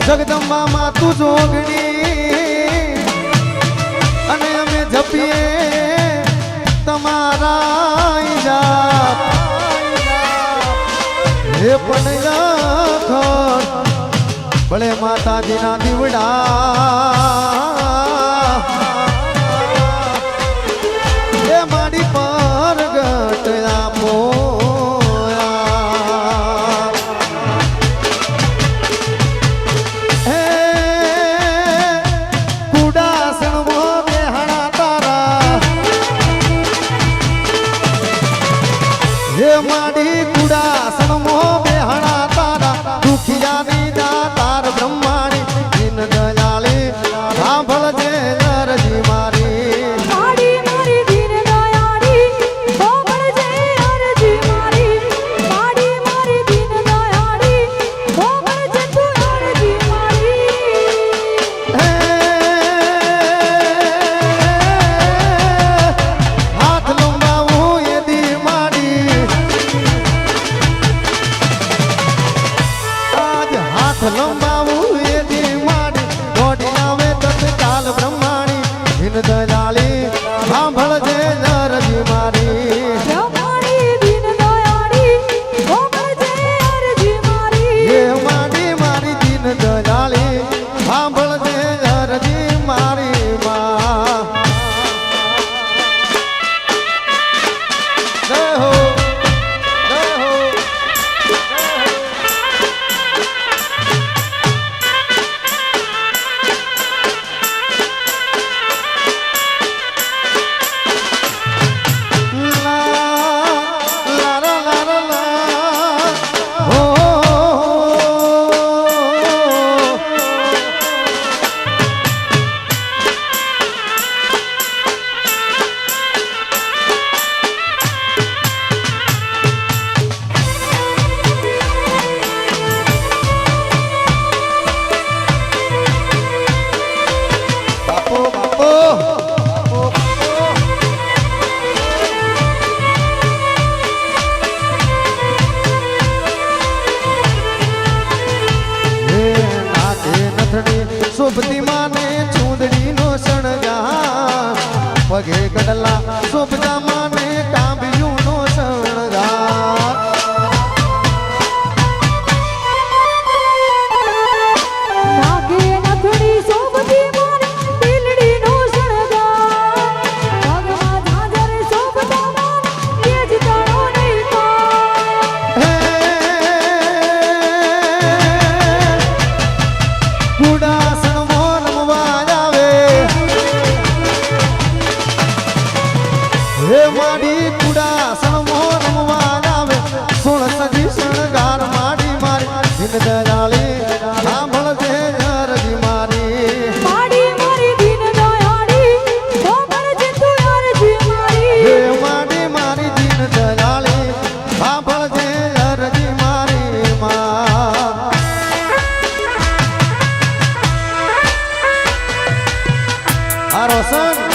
જગદંબા માં તું જોગણી અને અમે જપીએ તમારા જાપ હે પણ યાખર ભલે માતાજીના દીવડા એ માડી પર ગટ આપો માડી કુડાસણ મો બેહણા તારા દુખિયાની દાતાર બ્રહ્માણી દિન દયાળી સાંભળજે અરજી મારી માડી મારી દિન દયાળી સાંભળજે અરજી મારી માડી મારી દિન દયાળી સાંભળજે તું અરજી મારી હાથ લંબાવું એ દી માડી લંબાવું એ દી માડી દોડી આવે તત્કાલ બ્રહ્માણી દિન દયાળી સાંભળજે અરજી મારી બ્રહ્માણી દિન દયાળી સાંભળજે અરજી મારી હે માડી મારી દિન દયાળી સાંભળજે અરજી મારી માં જય હો જય હો શોભતી માને ચૂંદડી નો શણગાર પગે કડલા શોભતા માને કાંબિયું નો શણગાર નાગે નથડી શોભતી માને દિલડી નો શણગાર પગમાં ઝાંઝર શોભતા માને એ જ તારો નહીં પાર કુડાસણ મોર રમવા આવે હે માડી કુડાસણ મોર રમવા આવે સોળ સજી શણગાર માડી મારી દિન દયાળી સાંભળજે અરજી મારી માડી મારી દિન દયાળી સાંભળજે તું અરજી મારી હે માડી મારી દિન દયાળી સાંભળજે અરજી મારી માં આ રોશન